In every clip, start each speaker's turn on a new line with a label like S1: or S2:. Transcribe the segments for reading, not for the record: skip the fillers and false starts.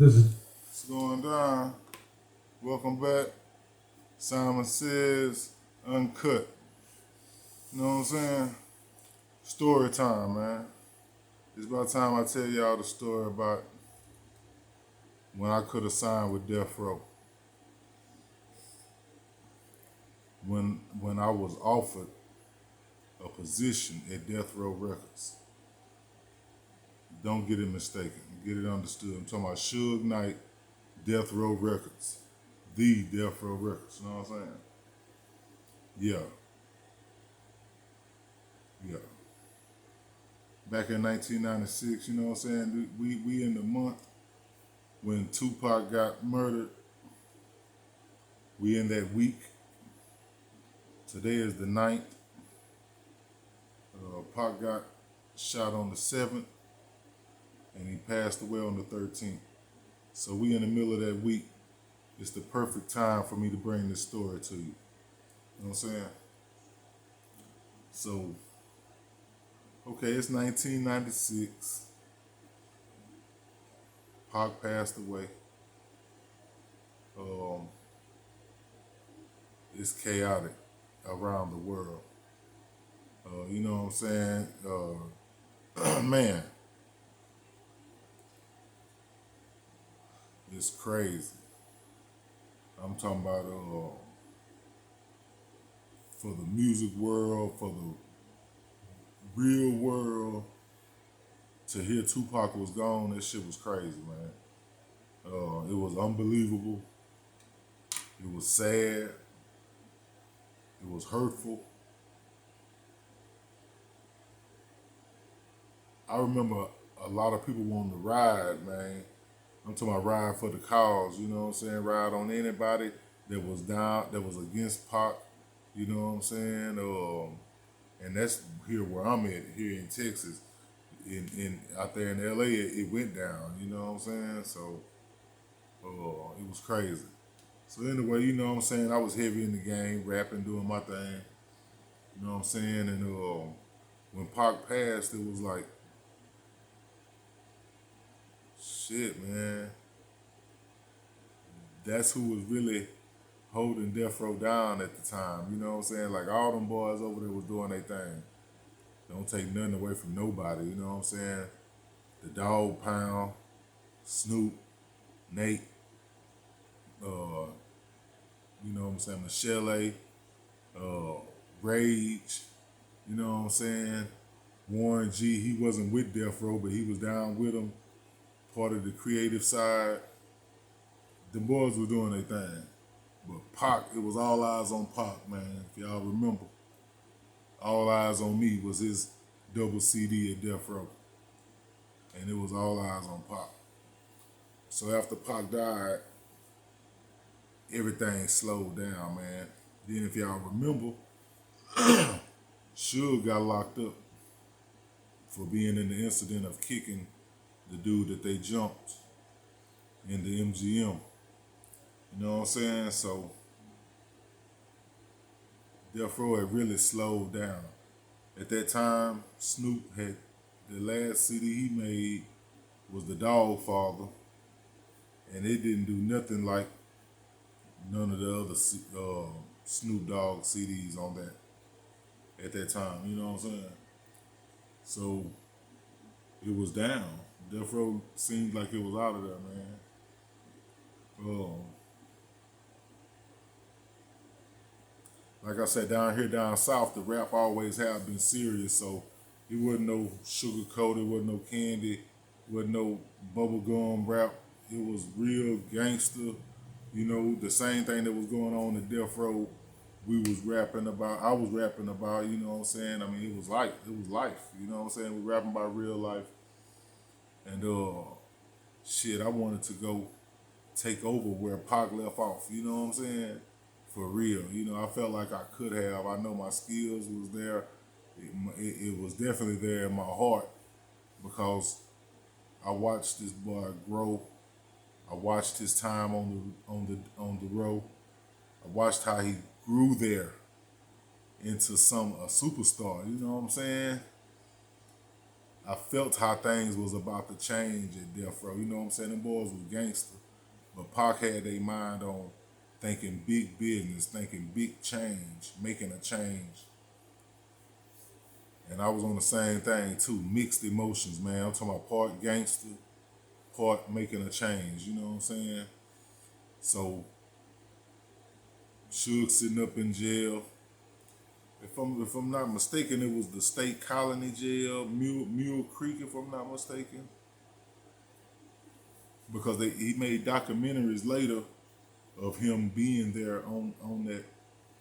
S1: What's going down? Welcome back. Simon says Uncut. You know what I'm saying? Story time, man. It's about time I tell y'all the story about when I could have signed with Deathrow. When I was offered a position at Deathrow Records. Don't get it mistaken. Get it understood. I'm talking about Suge Knight, Deathrow Records. The Deathrow Records. You know what I'm saying? Yeah. Yeah. Back in 1996, you know what I'm saying? We in the month when Tupac got murdered. We in that week. Today is the 9th. Pac got shot on the 7th, and he passed away on the 13th. So we in the middle of that week. It's the perfect time for me to bring this story to you. You know what I'm saying? So, okay, it's 1996. Pac passed away. Um, it's chaotic around the world. You know what I'm saying? Man, it's crazy. I'm talking about for the music world, for the real world, to hear Tupac was gone, that shit was crazy, man. It was unbelievable. It was sad. It was hurtful. I remember a lot of people wanting to ride, man. I'm talking about ride for the cause, you know what I'm saying? Ride on anybody that was down, that was against Pac, you know what I'm saying? And that's here where I'm at, here in Texas. In out there in LA, it went down, you know what I'm saying? So it was crazy. So anyway, you know what I'm saying? I was heavy in the game, rapping, doing my thing, you know what I'm saying? And when Pac passed, it was like, shit, man. That's who was really holding Deathrow down at the time. You know what I'm saying? Like all them boys over there was doing their thing. Don't take nothing away from nobody. You know what I'm saying? The Dog Pound, Snoop, Nate, you know what I'm saying? Michelle, Rage. You know what I'm saying? Warren G. He wasn't with Deathrow, but he was down with him. Part of the creative side. The boys were doing their thing. But Pac, it was all eyes on Pac, man. If y'all remember, All Eyes on Me was his double CD at Deathrow. And it was all eyes on Pac. So after Pac died, everything slowed down, man. Then if y'all remember, Suge got locked up for being in the incident of kicking the dude that they jumped in the MGM. You know what I'm saying? So Deathrow had really slowed down. At that time, Snoop had the last CD he made was The Dog Father, and it didn't do nothing like none of the other Snoop Dogg CDs on that at that time. You know what I'm saying? So it was down. Deathrow seemed like it was out of there, man. Like I said, down here, down south, the rap always have been serious, so it wasn't no sugar coated, it wasn't no candy, it wasn't no bubblegum rap. It was real gangster, you know, the same thing that was going on in Deathrow, we was rapping about, I was rapping about, you know what I'm saying? I mean, it was life, you know what I'm saying? We rapping about real life. And shit, I wanted to go take over where Pac left off, you know what I'm saying? For real, you know, I felt like I could have. I know my skills was there. It was definitely there in my heart because I watched this boy grow. I watched his time on the road. I watched how he grew there into a superstar. You know what I'm saying? I felt how things was about to change at Deathrow. You know what I'm saying? Them boys was gangster. But Pac had their mind on thinking big business, thinking big change, making a change. And I was on the same thing too, mixed emotions, man. I'm talking about part gangster, part making a change, you know what I'm saying? So Suge sitting up in jail. If I'm not mistaken, it was the state colony jail, Mule Creek, if I'm not mistaken. Because he made documentaries later of him being there on that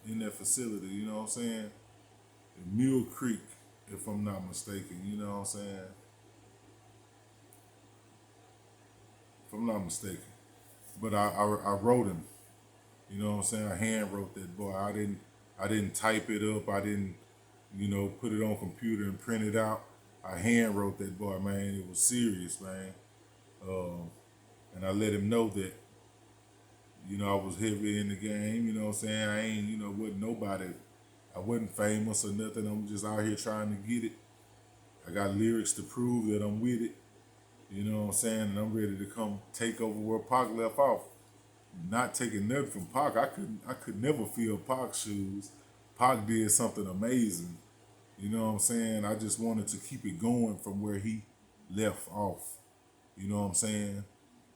S1: in that facility, you know what I'm saying? Mule Creek, if I'm not mistaken, you know what I'm saying? If I'm not mistaken. But I wrote him, you know what I'm saying? I hand wrote that boy. I didn't type it up. I didn't, put it on computer and print it out. I hand wrote that boy, man. It was serious, man. And I let him know that, I was heavy in the game, you know what I'm saying? I ain't, wasn't nobody. I wasn't famous or nothing. I'm just out here trying to get it. I got lyrics to prove that I'm with it. You know what I'm saying? And I'm ready to come take over where Pac left off. Not taking nothing from Pac. I could never feel Pac's shoes. Pac did something amazing. You know what I'm saying? I just wanted to keep it going from where he left off. You know what I'm saying?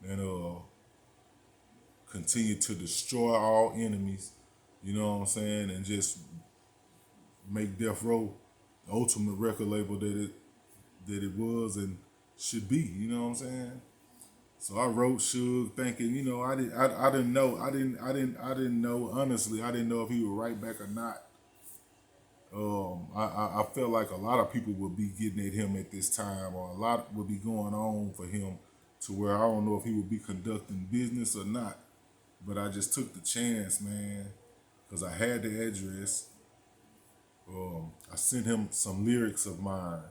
S1: And continue to destroy all enemies. You know what I'm saying? And just make Death Row the ultimate record label that it was and should be. You know what I'm saying? So I wrote Suge thinking, I didn't know, honestly, I didn't know if he would write back or not. I felt like a lot of people would be getting at him at this time, or a lot would be going on for him to where I don't know if he would be conducting business or not. But I just took the chance, man, because I had the address. I sent him some lyrics of mine,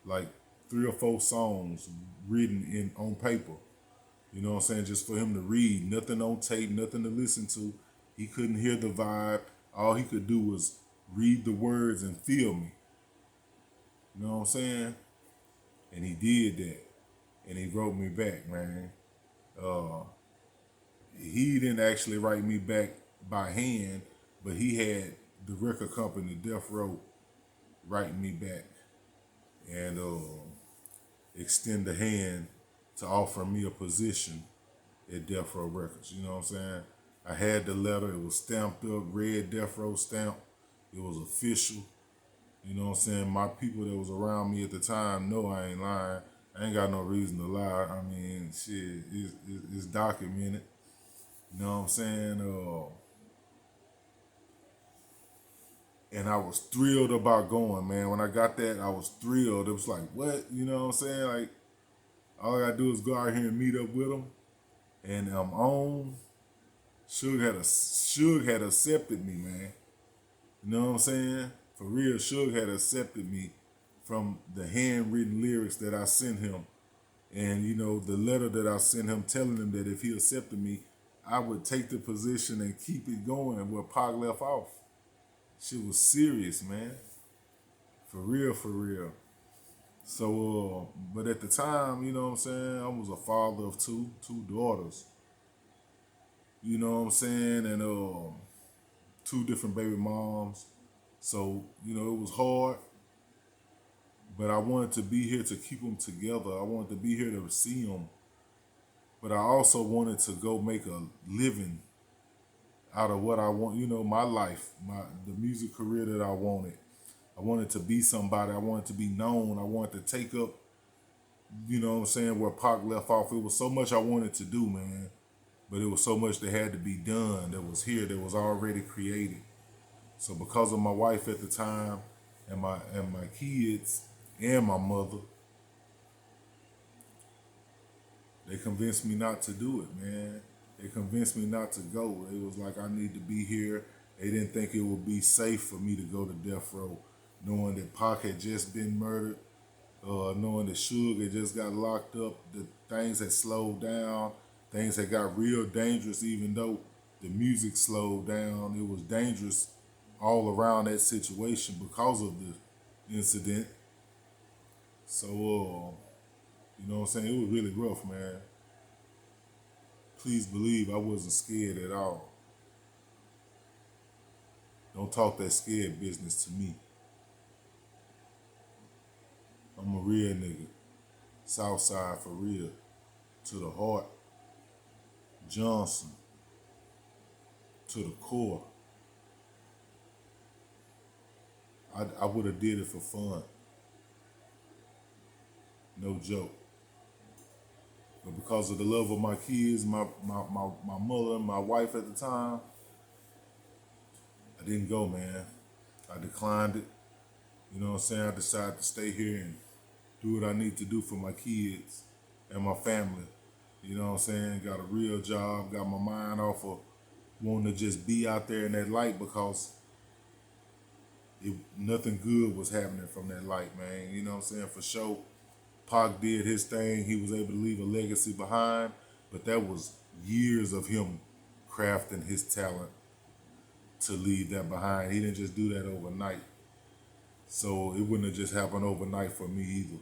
S1: like 3 or 4 songs written in on paper. You know what I'm saying? Just for him to read, nothing on tape, nothing to listen to. He couldn't hear the vibe. All he could do was read the words and feel me. You know what I'm saying? And he did that. And he wrote me back, man. He didn't actually write me back by hand, but he had the record company, Death Row, write me back and extend a hand to offer me a position at Death Row Records. You know what I'm saying? I had the letter. It was stamped up, red Death Row stamp. It was official. You know what I'm saying? My people that was around me at the time know I ain't lying. I ain't got no reason to lie. I mean, shit, it's documented. You know what I'm saying? And I was thrilled about going, man. When I got that, I was thrilled. It was like, what? You know what I'm saying? Like, all I gotta do is go out here and meet up with them. And I'm on. Suge had accepted me, man. You know what I'm saying? For real, Suge had accepted me from the handwritten lyrics that I sent him. And, the letter that I sent him telling him that if he accepted me, I would take the position and keep it going where Pac left off. Shit was serious, man. For real, for real. So, but at the time, you know what I'm saying, I was a father of two daughters. You know what I'm saying? And 2 different baby moms. So, it was hard. But I wanted to be here to keep them together. I wanted to be here to see them. But I also wanted to go make a living out of what I want, my life, the music career that I wanted. I wanted to be somebody. I wanted to be known. I wanted to take up, what I'm saying, where Pac left off. It was so much I wanted to do, man. But it was so much that had to be done that was here, that was already created. So because of my wife at the time and my kids and my mother, they convinced me not to do it, man. They convinced me not to go. It was like I need to be here. They didn't think it would be safe for me to go to Death Row, knowing that Pac had just been murdered, knowing that Suge had just got locked up, that things had slowed down, things had got real dangerous. Even though the music slowed down, it was dangerous all around that situation because of the incident. So, you know what I'm saying? It was really rough, man. Please believe I wasn't scared at all. Don't talk that scared business to me. I'm a real nigga. Southside for real. To the heart. Johnson. To the core. I would have did it for fun. No joke. But because of the love of my kids, my mother and my wife at the time, I didn't go, man. I declined it. You know what I'm saying? I decided to stay here and do what I need to do for my kids and my family. You know what I'm saying? Got a real job, got my mind off of wanting to just be out there in that light because nothing good was happening from that light, man. You know what I'm saying? For sure, Pac did his thing. He was able to leave a legacy behind, but that was years of him crafting his talent to leave that behind. He didn't just do that overnight. So it wouldn't have just happened overnight for me either.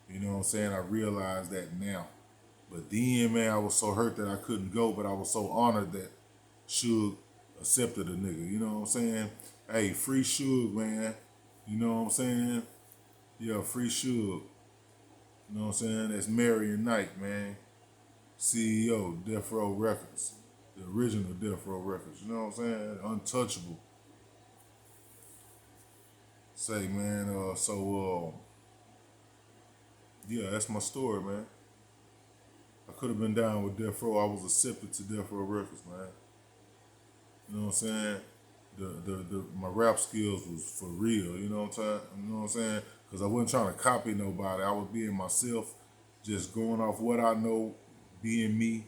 S1: You know what I'm saying? I realize that now. But then, man, I was so hurt that I couldn't go, but I was so honored that Suge accepted a nigga. You know what I'm saying? Hey, free Suge, man. You know what I'm saying? Yeah, free Suge. You know what I'm saying? That's Marion Knight, man. CEO, Deathrow Records. The original Deathrow Records. You know what I'm saying? Untouchable. Say, man, yeah, that's my story, man. I could have been down with Deathrow. I was accepted to Deathrow Records, man. You know what I'm saying? My rap skills was for real. You know what I'm saying? You know what I'm saying? Because I wasn't trying to copy nobody. I was being myself, just going off what I know, being me.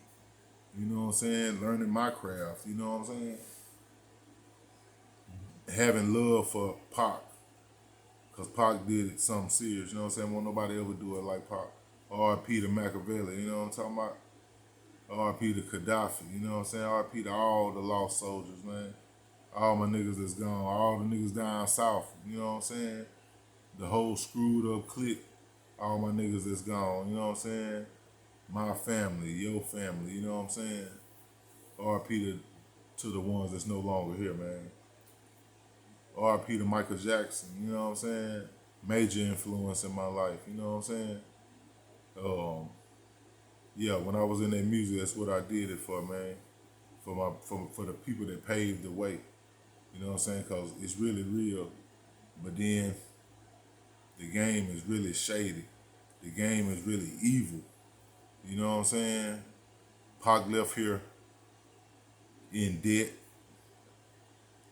S1: You know what I'm saying? Learning my craft. You know what I'm saying? Having love for Pac, because Pac did it something serious. You know what I'm saying? Won't nobody ever do it like Pac. R.I.P. to Machiavelli. You know what I'm talking about? R.I.P. to Gaddafi. You know what I'm saying? R.I.P. to all the lost soldiers, man. All my niggas that's gone. All the niggas down south. You know what I'm saying? The whole screwed up clique. All my niggas that's gone. You know what I'm saying? My family, your family. You know what I'm saying? R.I.P. to the ones that's no longer here, man. R.I.P. to Michael Jackson. You know what I'm saying? Major influence in my life. You know what I'm saying? Yeah, when I was in that music, that's what I did it for, man. For the people that paved the way. You know what I'm saying? Because it's really real. But then the game is really shady. The game is really evil. You know what I'm saying? Pac left here in debt.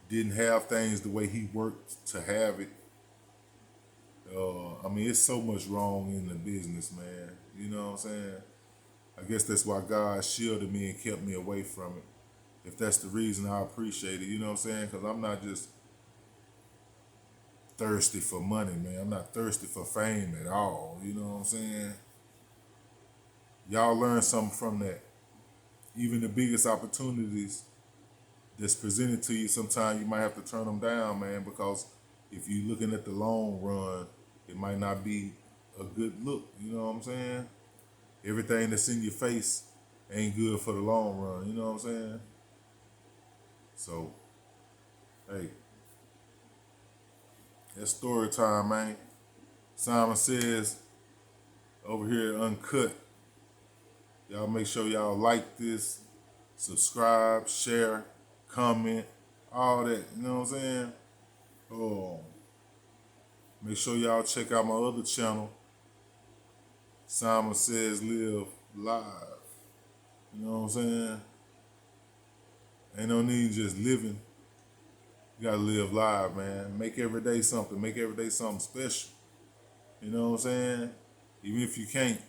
S1: Didn't have things the way he worked to have it. I mean, it's so much wrong in the business, man. You know what I'm saying? I guess that's why God shielded me and kept me away from it. If that's the reason, I appreciate it. You know what I'm saying? Because I'm not just thirsty for money, man. I'm not thirsty for fame at all. You know what I'm saying? Y'all learn something from that. Even the biggest opportunities that's presented to you, sometimes you might have to turn them down, man, because if you're looking at the long run, it might not be a good look. You know what I'm saying? Everything that's in your face ain't good for the long run. You know what I'm saying? So, hey, that's story time, man. Simon Says over here at Uncut. Y'all make sure y'all like this, subscribe, share, comment, all that. You know what I'm saying? Oh, make sure y'all check out my other channel, Simon Says Live Live. You know what I'm saying? Ain't no need just living. You gotta live live, man. Make every day something. Make every day something special. You know what I'm saying? Even if you can't,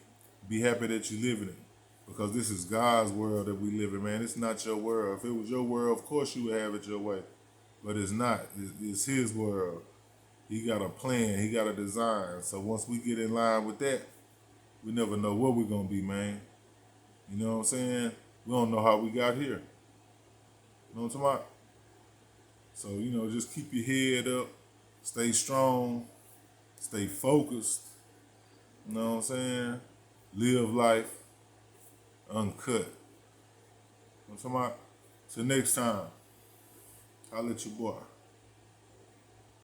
S1: be happy that you live in it. Because this is God's world that we live in, man. It's not your world. If it was your world, of course you would have it your way. But it's not. It's his world. He got a plan. He got a design. So once we get in line with that, we never know where we're going to be, man. You know what I'm saying? We don't know how we got here. You know what I'm talking about? So, you know, just keep your head up. Stay strong. Stay focused. You know what I'm saying? Live life uncut. I'm talking about, till next time, holla at your boy.